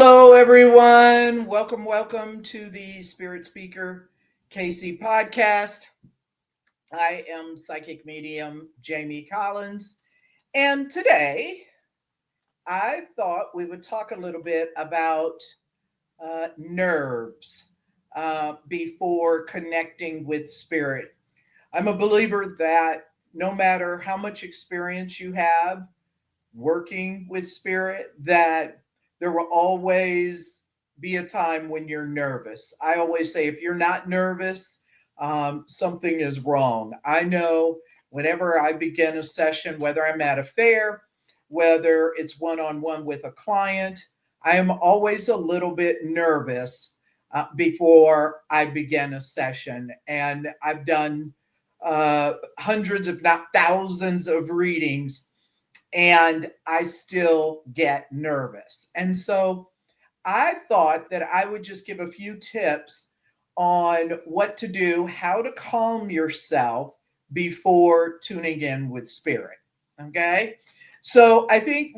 Hello, everyone. Welcome to the Spirit Speaker KC podcast. I am psychic medium Jamie Collins, and today I thought we would talk a little bit about nerves before connecting with spirit. I'm a believer that no matter how much experience you have working with spirit, that there will always be a time when you're nervous. I always say if you're not nervous, something is wrong. I know whenever I begin a session, whether I'm at a fair, whether it's one on one with a client, I am always a little bit nervous before I begin a session. And I've done hundreds, if not thousands, of readings, and I still get nervous. And so I thought that I would just give a few tips on what to do, how to calm yourself before tuning in with spirit. Okay. So I think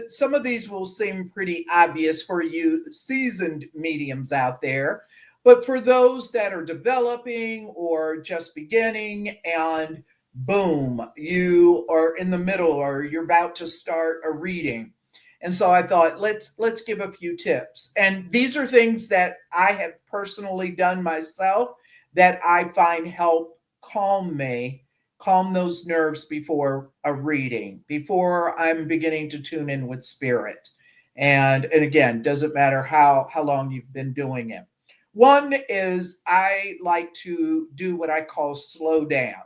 some of these will seem pretty obvious for you seasoned mediums out there, but for those that are developing or just beginning, and boom, you are in the middle or you're about to start a reading. And so I thought let's give a few tips. And these are things that I have personally done myself that I find help calm those nerves before a reading, before I'm beginning to tune in with spirit. And again, doesn't matter how long you've been doing it. One is I like to do what I call slow down.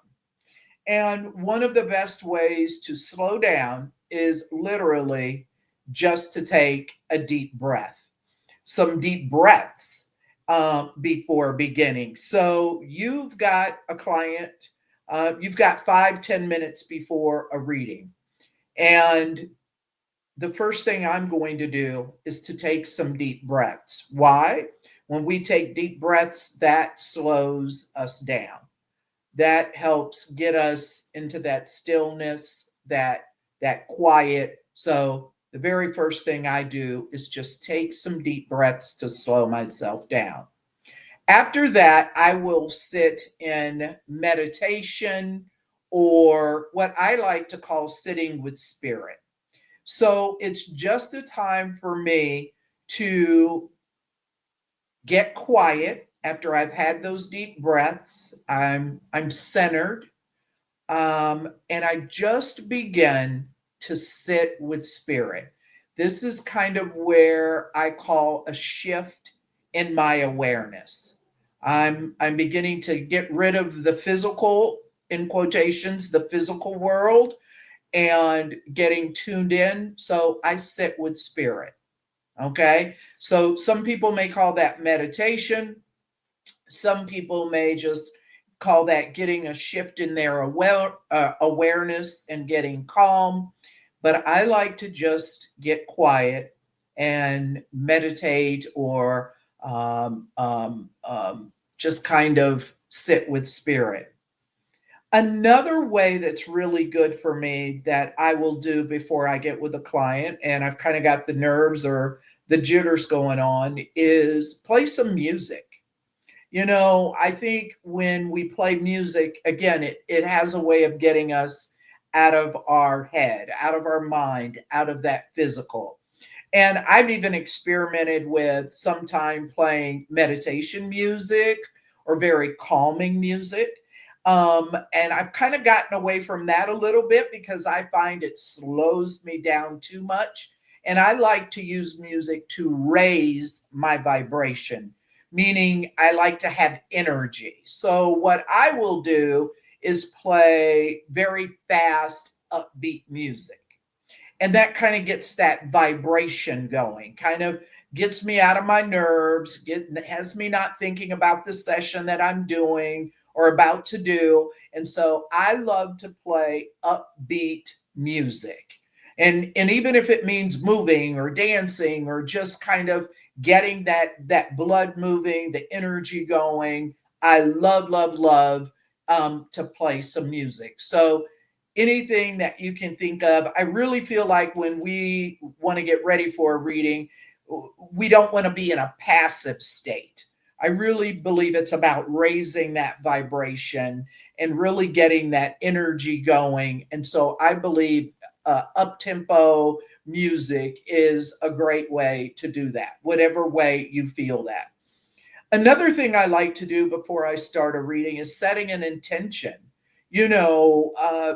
And one of the best ways to slow down is literally just to take a deep breath, some deep breaths before beginning. So you've got a client, you've got 5-10 minutes before a reading. And the first thing I'm going to do is to take some deep breaths. Why? When we take deep breaths, that slows us down. That helps get us into that stillness, that quiet. So the very first thing I do is just take some deep breaths to slow myself down. After that, I will sit in meditation, or what I like to call sitting with spirit. So it's just a time for me to get quiet after I've had those deep breaths. I'm centered, and I just begin to sit with spirit. This is kind of where I call a shift in my awareness. I'm beginning to get rid of the physical, in quotations, the physical world, and getting tuned in. So I sit with spirit. Okay. So some people may call that meditation. Some people may just call that getting a shift in their awareness and getting calm. But I like to just get quiet and meditate, or just kind of sit with spirit. Another way that's really good for me that I will do before I get with a client and I've kind of got the nerves or the jitters going on is play some music. I think when we play music, again, it has a way of getting us out of our head, out of our mind, out of that physical. And I've even experimented with sometime playing meditation music or very calming music. And I've kind of gotten away from that a little bit because I find it slows me down too much. And I like to use music to raise my vibration, meaning I like to have energy. So, what I will do is play very fast, upbeat music. And that kind of gets that vibration going, kind of gets me out of my nerves, has me not thinking about the session that I'm doing or about to do. And so I love to play upbeat music. And even if it means moving or dancing or just kind of getting that blood moving, the energy going, I love to play some music. So anything that you can think of. I really feel like when we want to get ready for a reading, we don't want to be in a passive state. I really believe it's about raising that vibration and really getting that energy going. And so I believe up tempo music is a great way to do that, whatever way you feel that. Another thing I like to do before I start a reading is setting an intention,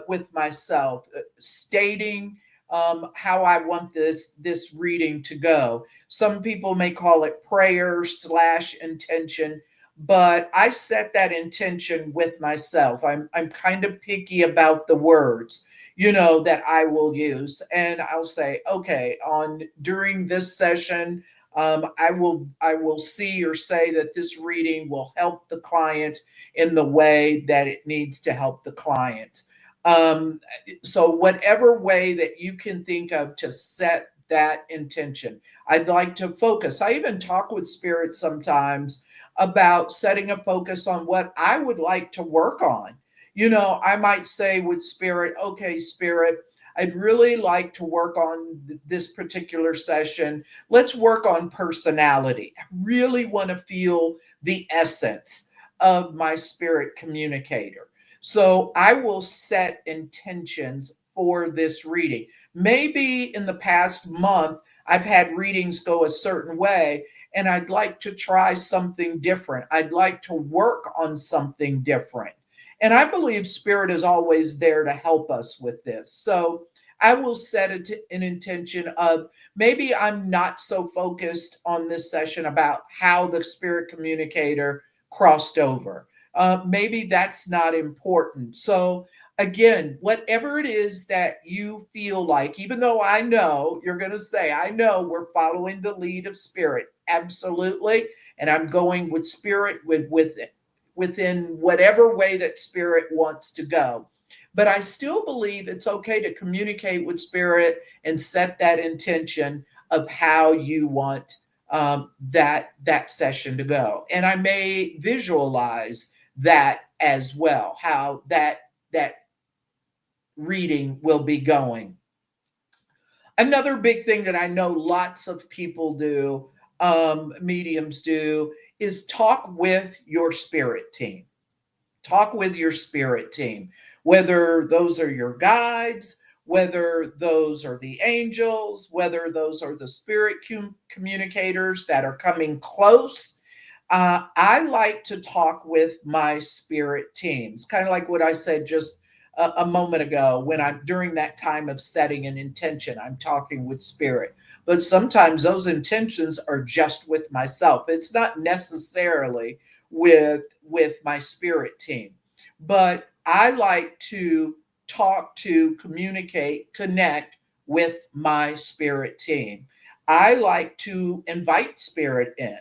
with myself, stating how I want this reading to go. Some people may call it prayer slash intention, but I set that intention with myself. I'm kind of picky about the words, that I will use, and I'll say, okay, on during this session, I will see or say that this reading will help the client in the way that it needs to help the client. Um, so whatever way that you can think of to set that intention, I'd like to focus. I even talk with spirit sometimes about setting a focus on what I would like to work on. I might say with spirit, okay, spirit, I'd really like to work on this particular session. Let's work on personality. I really want to feel the essence of my spirit communicator. So I will set intentions for this reading. Maybe in the past month, I've had readings go a certain way, and I'd like to try something different. I'd like to work on something different. And I believe Spirit is always there to help us with this. So I will set an intention of maybe I'm not so focused on this session about how the Spirit communicator crossed over. Maybe that's not important. So, again, whatever it is that you feel like, even though I know you're going to say, I know we're following the lead of Spirit, absolutely. And I'm going with Spirit with it within whatever way that Spirit wants to go. But I still believe it's okay to communicate with Spirit and set that intention of how you want that session to go. And I may visualize that as well, how that reading will be going. Another big thing that I know lots of people do, mediums do, is talk with your spirit team. Talk with your spirit team, whether those are your guides, whether those are the angels, whether those are the spirit communicators that are coming close. I like to talk with my spirit teams, kind of like what I said just a moment ago when I'm during that time of setting an intention, I'm talking with spirit. But sometimes those intentions are just with myself. It's not necessarily with my spirit team. But I like to talk to, communicate, connect with my spirit team. I like to invite spirit in,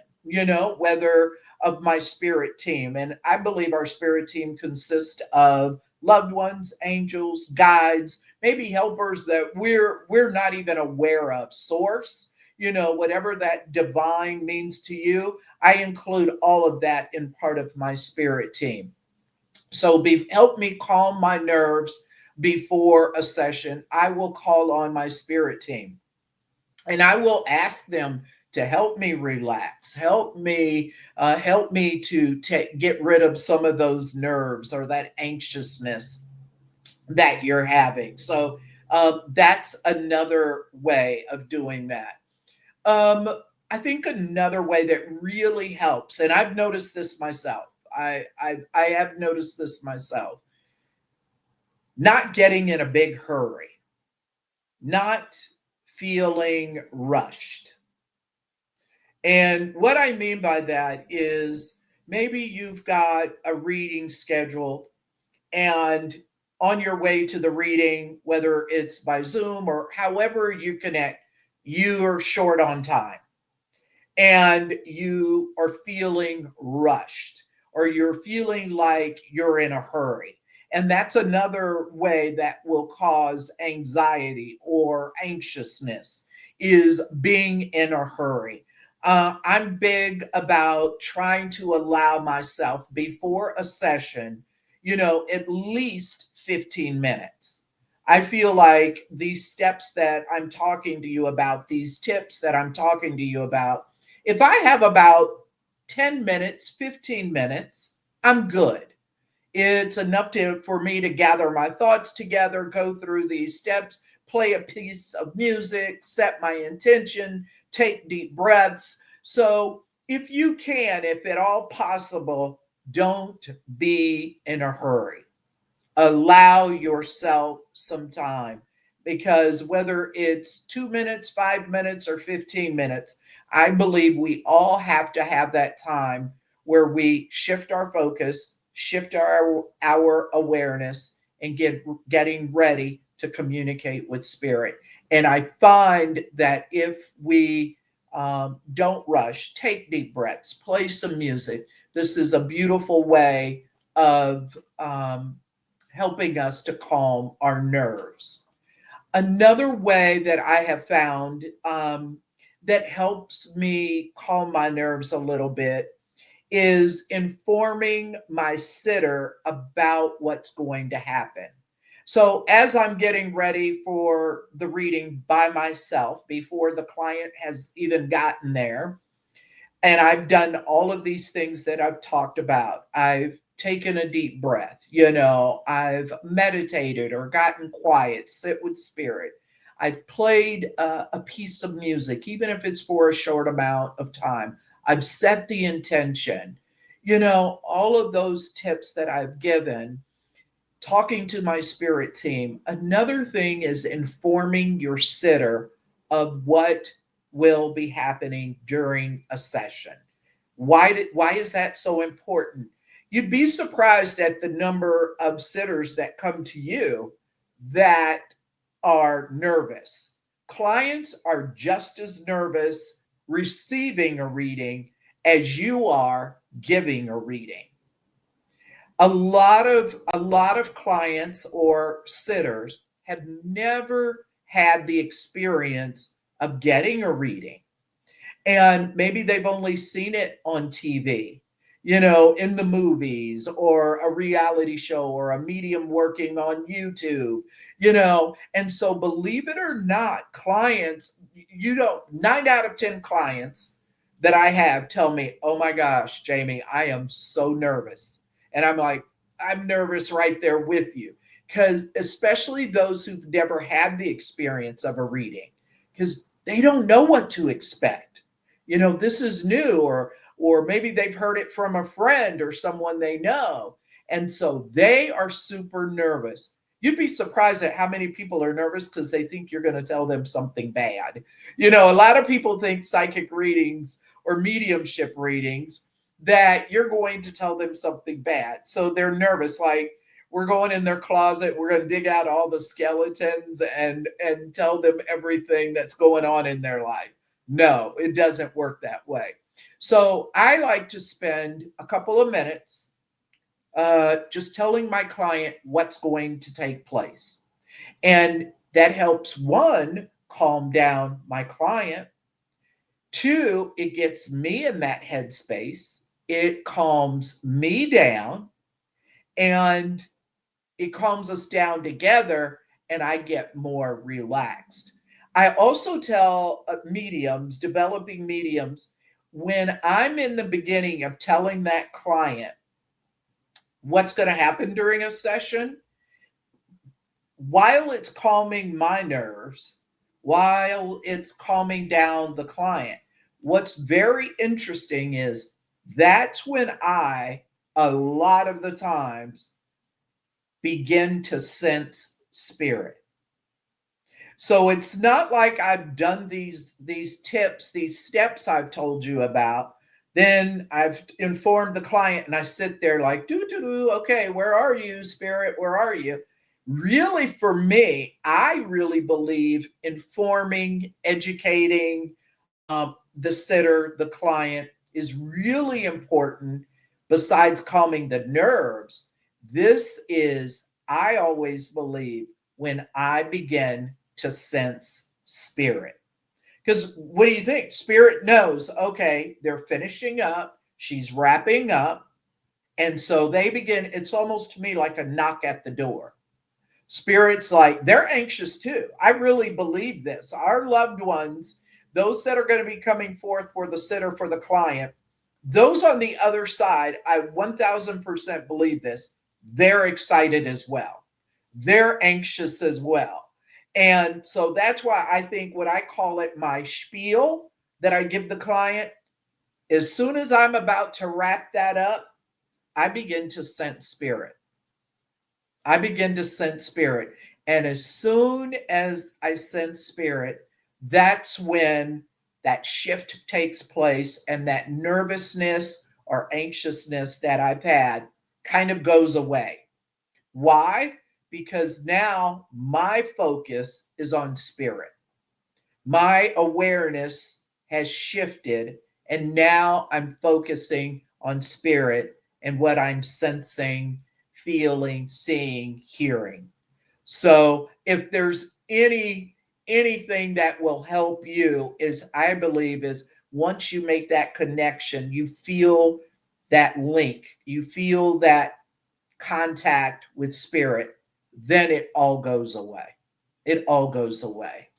whether of my spirit team. And I believe our spirit team consists of loved ones, angels, guides, maybe helpers that we're not even aware of. Source, whatever that divine means to you, I include all of that in part of my spirit team. So help me calm my nerves before a session. I will call on my spirit team and I will ask them to help me relax, help me to get rid of some of those nerves or that anxiousness that you're having. So that's another way of doing that. Um, I think another way that really helps, and I've noticed this myself. I have noticed this myself. Not getting in a big hurry, not feeling rushed. And what I mean by that is maybe you've got a reading scheduled and on your way to the reading, whether it's by Zoom or however you connect, you are short on time and you are feeling rushed or you're feeling like you're in a hurry. And that's another way that will cause anxiety or anxiousness is being in a hurry. I'm big about trying to allow myself before a session, at least 15 minutes. I feel like these steps that I'm talking to you about, these tips that I'm talking to you about, if I have about 10 minutes, 15 minutes, I'm good. It's enough for me to gather my thoughts together, go through these steps, play a piece of music, set my intention, take deep breaths. So, if you can, if at all possible, don't be in a hurry. Allow yourself some time, because whether it's 2 minutes, 5 minutes, or 15 minutes, I believe we all have to have that time where we shift our focus, shift our awareness, and getting ready to communicate with spirit. And I find that if we don't rush, take deep breaths, play some music, this is a beautiful way of helping us to calm our nerves. Another way that I have found that helps me calm my nerves a little bit is informing my sitter about what's going to happen. So, as I'm getting ready for the reading by myself before the client has even gotten there, and I've done all of these things that I've talked about. I've taken a deep breath, I've meditated or gotten quiet, sit with spirit. I've played a piece of music, even if it's for a short amount of time. I've set the intention. All of those tips that I've given, talking to my spirit team. Another thing is informing your sitter of what will be happening during a session. Why is that so important? You'd be surprised at the number of sitters that come to you that are nervous. Clients are just as nervous receiving a reading as you are giving a reading. A lot of clients or sitters have never had the experience of getting a reading, and maybe they've only seen it on TV, in the movies or a reality show or a medium working on YouTube, and so believe it or not, clients, 9 out of 10 clients that I have tell me, "Oh my gosh, Jamie, I am so nervous." And I'm like, "I'm nervous right there with you." Because especially those who've never had the experience of a reading, because they don't know what to expect. This is new, or maybe they've heard it from a friend or someone they know, and so they are super nervous. You'd be surprised at how many people are nervous because they think you're going to tell them something bad. A lot of people think psychic readings or mediumship readings that you're going to tell them something bad, so they're nervous, like we're going in their closet, we're going to dig out all the skeletons and tell them everything that's going on in their life. No, it doesn't work that way. So I like to spend a couple of minutes just telling my client what's going to take place. And that helps, one, calm down my client. Two, it gets me in that headspace. It calms me down, and it calms us down together, and I get more relaxed. I also tell mediums, developing mediums, when I'm in the beginning of telling that client what's going to happen during a session, while it's calming my nerves, while it's calming down the client, what's very interesting is that's when I, a lot of the times, begin to sense spirit. So it's not like I've done these tips, these steps I've told you about. Then I've informed the client and I sit there like, do, do, do, okay, where are you, spirit? Where are you? Really, for me, I really believe informing, educating the sitter, the client is really important besides calming the nerves. This is, I always believe, when I begin to sense spirit. Because what do you think? Spirit knows, okay, they're finishing up, she's wrapping up. And so they begin, it's almost to me like a knock at the door. Spirit's like, they're anxious too. I really believe this. Our loved ones, those that are going to be coming forth for the sitter, for the client, those on the other side, I 1000% believe this. They're excited as well. They're anxious as well. And so that's why I think what I call it my spiel that I give the client, as soon as I'm about to wrap that up, I begin to sense spirit. I begin to sense spirit. And as soon as I sense spirit, that's when that shift takes place and that nervousness or anxiousness that I've had kind of goes away. Why? Because now my focus is on spirit. My awareness has shifted, and now I'm focusing on spirit and what I'm sensing, feeling, seeing, hearing. So if there's anything that will help you, is I believe is once you make that connection, you feel that link, you feel that contact with spirit, then it all goes away. It all goes away.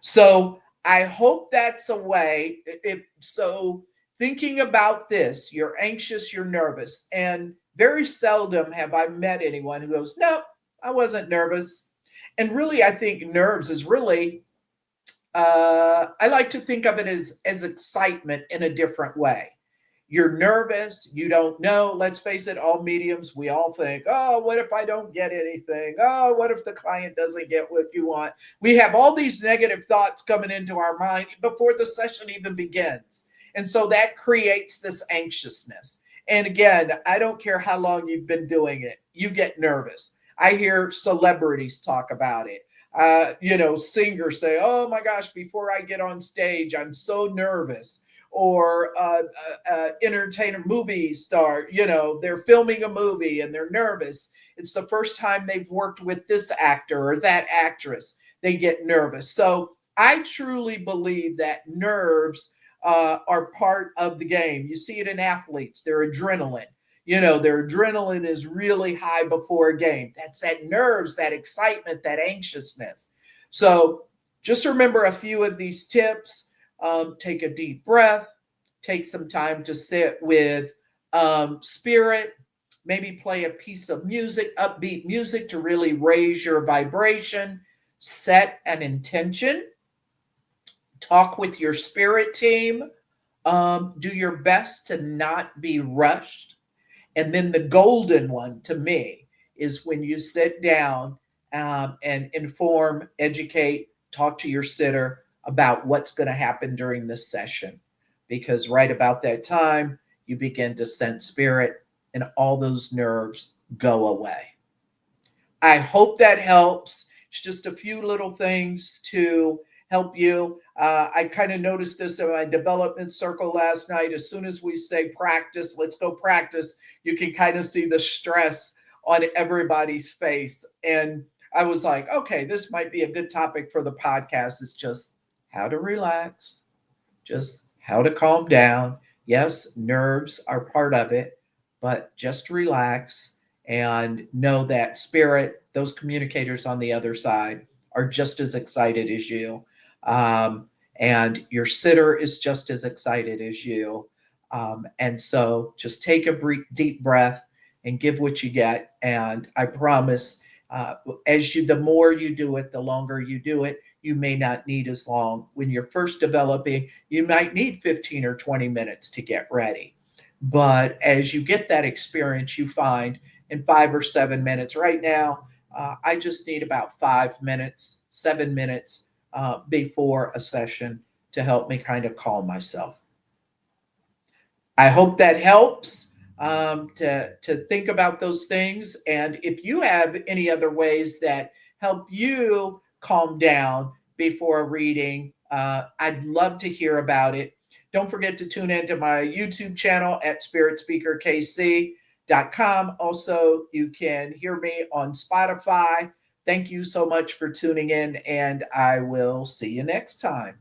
So I hope that's a way. If so, thinking about this, you're anxious, you're nervous, and very seldom have I met anyone who goes, "No, I wasn't nervous." And really, I think nerves is really. I like to think of it as excitement in a different way. You're nervous, you don't know. Let's face it, all mediums, we all think, oh, what if I don't get anything? Oh, what if the client doesn't get what you want? We have all these negative thoughts coming into our mind before the session even begins. And so that creates this anxiousness. And again, I don't care how long you've been doing it, you get nervous. I hear celebrities talk about it. Singers say, oh my gosh, before I get on stage, I'm so nervous, or entertainer movie star, they're filming a movie and they're nervous. It's the first time they've worked with this actor or that actress. They get nervous. So I truly believe that nerves are part of the game. You see it in athletes, their adrenaline. Their adrenaline is really high before a game. That's that nerves, that excitement, that anxiousness. So just remember a few of these tips. Take a deep breath, take some time to sit with spirit, maybe play a piece of music, upbeat music to really raise your vibration, set an intention, talk with your spirit team, do your best to not be rushed. And then the golden one to me is when you sit down and inform, educate, talk to your sitter about what's going to happen during this session. Because right about that time, you begin to sense spirit and all those nerves go away. I hope that helps. It's just a few little things to help you. I kind of noticed this in my development circle last night. As soon as we say practice, let's go practice, you can kind of see the stress on everybody's face. And I was like, okay, this might be a good topic for the podcast. It's just how to relax, just how to calm down. Yes, nerves are part of it, but just relax and know that spirit, those communicators on the other side, are just as excited as you. And your sitter is just as excited as you. And so just take a deep breath and give what you get. And I promise, the more you do it, the longer you do it, you may not need as long. When you're first developing, you might need 15 or 20 minutes to get ready. But as you get that experience, you find in 5 or 7 minutes, right now, I just need about 5 minutes, 7 minutes before a session to help me kind of calm myself. I hope that helps to think about those things. And if you have any other ways that help you calm down before a reading, I'd love to hear about it. Don't forget to tune into my YouTube channel at spiritspeakerkc.com. Also, you can hear me on Spotify. Thank you so much for tuning in, and I will see you next time.